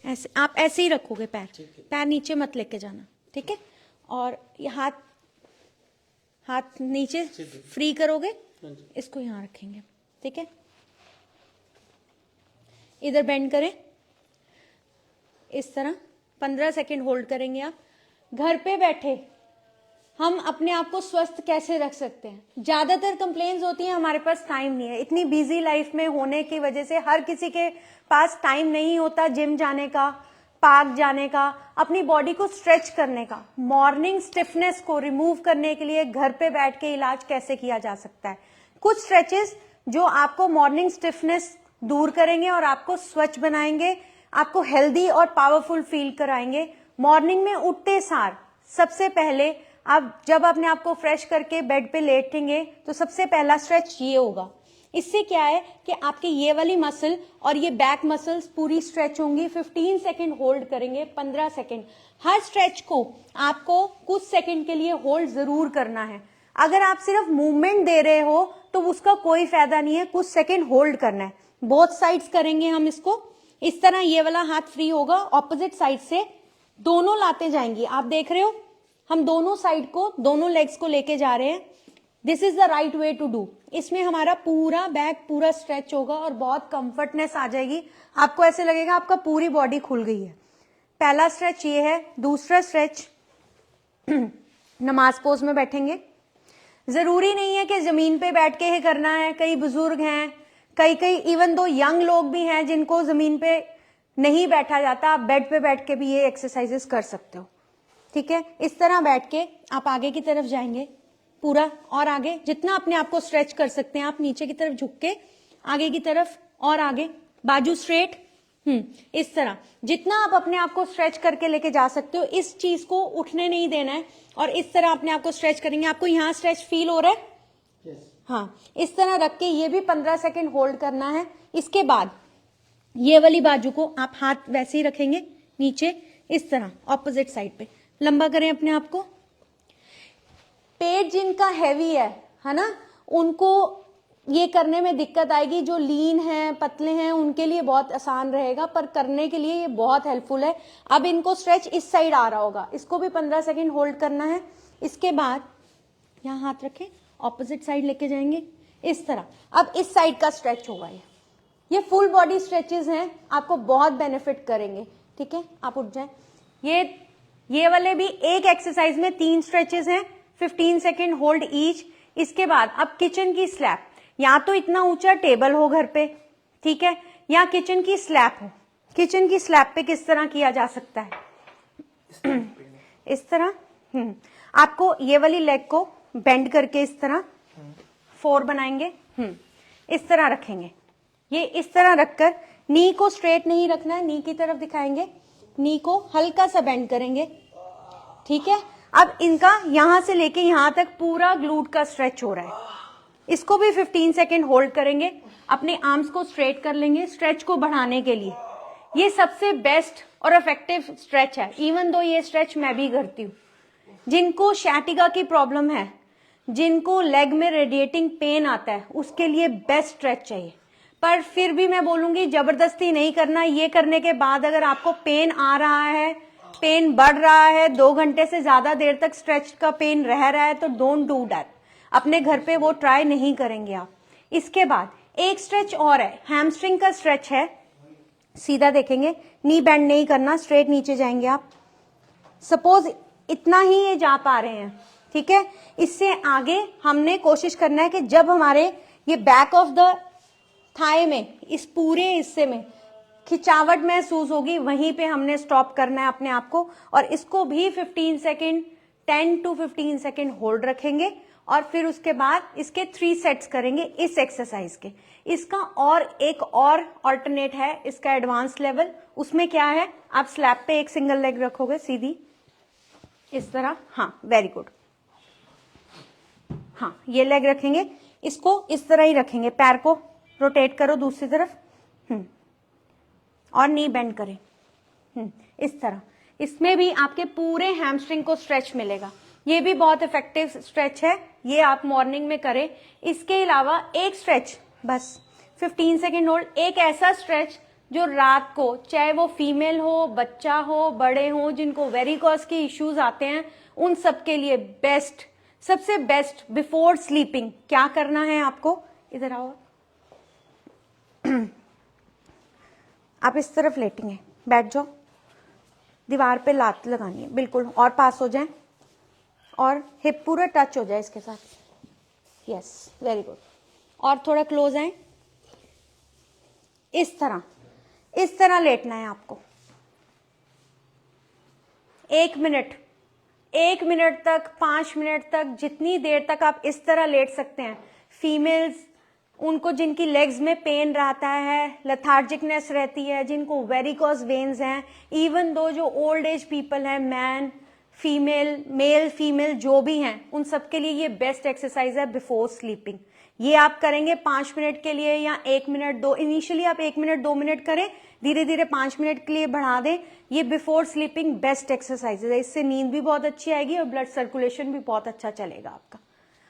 ऐसे आप ऐसे ही रखोगे पैर, पैर नीचे मत लेके जाना, ठीक है। और ये हाथ नीचे फ्री करोगे, इसको यहाँ रखेंगे, ठीक है। इधर बेंड करें, इस तरह 15 सेकंड होल्ड करेंगे आप। घर पे बैठे हम अपने आप को स्वस्थ कैसे रख सकते हैं? ज्यादातर कंप्लेंट्स होती हैं हमारे पास टाइम नहीं है। इतनी बिजी लाइफ में होने की वजह से हर किसी के पास टाइम नहीं होता जिम जाने का, पार्क जाने का, अपनी बॉडी को स्ट्रेच करने का। मॉर्निंग स्टिफनेस को रिमूव करने के लिए घर पे बैठ के इलाज कैसे किया जा सकता है? कुछ स्ट्रेचेस जो आपको मॉर्निंग स्टिफनेस दूर करेंगे और आपको स्वच्छ बनाएंगे, आपको हेल्दी और पावरफुल फील कराएंगे। मॉर्निंग में उठते सार सबसे पहले आप जब अपने आप को फ्रेश करके बेड पे लेटेंगे तो सबसे पहला स्ट्रेच ये होगा। इससे क्या है कि आपके ये वाली मसल और ये बैक मसल्स पूरी स्ट्रेच होंगी। 15 सेकंड होल्ड करेंगे, 15 सेकंड। हर स्ट्रेच को आपको कुछ सेकंड के लिए होल्ड जरूर करना है। अगर आप सिर्फ मूवमेंट दे रहे हो तो उसका कोई फायदा नहीं है, कुछ सेकंड होल्ड करना है। बोथ साइड्स करेंगे हम इसको। इस तरह ये वाला हाथ फ्री होगा, ऑपोजिट साइड से दोनों लाते जाएंगी। आप देख रहे हो हम दोनों साइड को, दोनों लेग्स को लेके जा रहे हैं। This is the right way to do. इसमें हमारा पूरा बैक पूरा स्ट्रेच होगा और बहुत कंफर्टनेस आ जाएगी। आपको ऐसे लगेगा आपका पूरी बॉडी खुल गई है। पहला स्ट्रेच ये है। दूसरा स्ट्रेच नमाज पोज में बैठेंगे। जरूरी नहीं है कि जमीन पे बैठ के ही करना है। कई बुजुर्ग हैं, कई इवन दो यंग लोग भी हैं जिनको जमीन पे नहीं बैठा जाता। आप बेड पे बैठ के भी ये एक्सरसाइजेस कर सकते हो, ठीक है। इस तरह बैठ के आप आगे की तरफ जाएंगे पूरा, और आगे जितना अपने आप को स्ट्रेच कर सकते हैं आप नीचे की तरफ झुक के आगे की तरफ और आगे, बाजू स्ट्रेट। इस तरह जितना आप अपने आप को स्ट्रेच करके लेके जा सकते हो। इस चीज को उठने नहीं देना है और इस तरह अपने आप को स्ट्रेच करेंगे। आपको यहाँ स्ट्रेच फील हो रहा है? yes. हाँ, इस तरह रख के ये भी 15 सेकंड होल्ड करना है। इसके बाद ये वाली बाजू को आप हाथ वैसे ही रखेंगे नीचे, इस तरह ऑपोजिट साइड पे लंबा करें अपने आप को। पेट जिनका हैवी है ना, उनको ये करने में दिक्कत आएगी। जो लीन है, पतले हैं, उनके लिए बहुत आसान रहेगा, पर करने के लिए ये बहुत हेल्पफुल है। अब इनको स्ट्रेच इस साइड आ रहा होगा, इसको भी 15 सेकंड होल्ड करना है। इसके बाद यहाँ हाथ रखें, ऑपोजिट साइड लेके जाएंगे इस तरह। अब इस साइड का स्ट्रेच होगा। ये फुल बॉडी स्ट्रेचेस हैं, आपको बहुत बेनिफिट करेंगे, ठीक है। आप उठ जाएं। ये वाले भी एक एक्सरसाइज में 3 स्ट्रेचेस हैं, 15 सेकंड होल्ड ईच। इसके बाद अब किचन की स्लैब, या तो इतना ऊंचा टेबल हो घर पे, ठीक है, या किचन की स्लैब हो। किचन की स्लैब पे किस तरह किया जा सकता है? इस तरह आपको ये वाली लेग को बेंड करके इस तरह 4 बनाएंगे, इस तरह रखेंगे। ये इस तरह रखकर नी को स्ट्रेट नहीं रखना है, नी की तरफ दिखाएंगे, नी को हल्का सा बेंड करेंगे, ठीक है। अब इनका यहां से लेके यहां तक पूरा ग्लूट का स्ट्रेच हो रहा है। इसको भी 15 सेकंड होल्ड करेंगे। अपने आर्म्स को स्ट्रेट कर लेंगे स्ट्रेच को बढ़ाने के लिए। ये सबसे बेस्ट और इफेक्टिव स्ट्रेच है। इवन दो ये स्ट्रेच मैं भी करती हूँ। जिनको शैटिगा की प्रॉब्लम है, जिनको लेग में रेडिएटिंग पेन आता है, उसके लिए बेस्ट स्ट्रेच चाहिए। पर फिर भी मैं बोलूंगी जबरदस्ती नहीं करना। ये करने के बाद अगर आपको पेन आ रहा है, पेन बढ़ रहा है, 2 घंटे से ज्यादा देर तक स्ट्रेच का पेन रह रहा है, तो डोंट डू दैट। अपने घर पे वो ट्राई नहीं करेंगे आप। इसके बाद एक स्ट्रेच और है, हैमस्ट्रिंग का स्ट्रेच है। सीधा देखेंगे, नी बेंड नहीं करना, स्ट्रेट नीचे जाएंगे आप। सपोज इतना ही ये जा पा रहे हैं, ठीक है। इससे आगे हमने कोशिश करना है कि जब हमारे ये बैक ऑफ द थाई में, इस पूरे हिस्से में खिंचावट महसूस होगी, वहीं पे हमने स्टॉप करना है अपने आप को। और इसको भी 15 सेकेंड 10 to 15 सेकेंड होल्ड रखेंगे और फिर उसके बाद इसके 3 सेट्स करेंगे इस एक्सरसाइज के। इसका और एक और ऑल्टरनेट है, इसका एडवांस लेवल। उसमें क्या है, आप स्लैब पे एक सिंगल लेग रखोगे सीधी इस तरह, हाँ वेरी गुड, हाँ ये लेग रखेंगे, इसको इस तरह ही रखेंगे, पैर को रोटेट करो दूसरी तरफ, और नी बेंड करें इस तरह। इसमें भी आपके पूरे हैमस्ट्रिंग को स्ट्रेच मिलेगा। ये भी बहुत इफेक्टिव स्ट्रेच है, ये आप मॉर्निंग में करें। इसके अलावा एक स्ट्रेच बस 15 सेकेंड होल्ड, एक ऐसा स्ट्रेच जो रात को, चाहे वो फीमेल हो, बच्चा हो, बड़े हो, जिनको वेरिकोस के इश्यूज आते हैं, उन सब के लिए बेस्ट, सबसे बेस्ट बिफोर स्लीपिंग क्या करना है आपको, इधर आओ आप इस तरफ लेटेंगे, बैठ जाओ, दीवार पे लात लगानी है बिल्कुल, और पास हो जाए और हिप पूरा टच हो जाए इसके साथ, यस वेरी गुड, और थोड़ा क्लोज आए, इस तरह लेटना है आपको। 1 मिनट, 1 मिनट तक, 5 मिनट तक, जितनी देर तक आप इस तरह लेट सकते हैं। फीमेल्स, उनको जिनकी लेग्स में पेन रहता है, लेथार्जिकनेस रहती है, जिनको वेरिकोस वेन्स हैं, इवन दो जो ओल्ड एज पीपल हैं, मैन फीमेल, मेल फीमेल जो भी हैं, उन सब के लिए ये बेस्ट एक्सरसाइज है बिफोर स्लीपिंग। ये आप करेंगे 5 मिनट के लिए या 1 मिनट, 2, इनिशियली आप 1 मिनट 2 मिनट करें, धीरे धीरे 5 मिनट के लिए बढ़ा दें। ये बिफोर स्लीपिंग बेस्ट एक्सरसाइज है, इससे नींद भी बहुत अच्छी आएगी और ब्लड सर्कुलेशन भी बहुत अच्छा चलेगा आपका।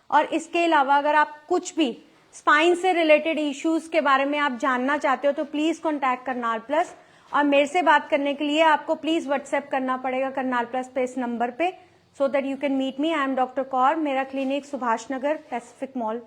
और इसके अलावा अगर आप कुछ भी स्पाइन से रिलेटेड इश्यूज के बारे में आप जानना चाहते हो तो प्लीज कॉन्टैक्ट करनाल प्लस, और मेरे से बात करने के लिए आपको प्लीज व्हाट्सएप करना पड़ेगा करनाल प्लस पे, इस नंबर पे, so that you can meet me. I am doctor Kaur, मेरा clinic Subhash Nagar Pacific mall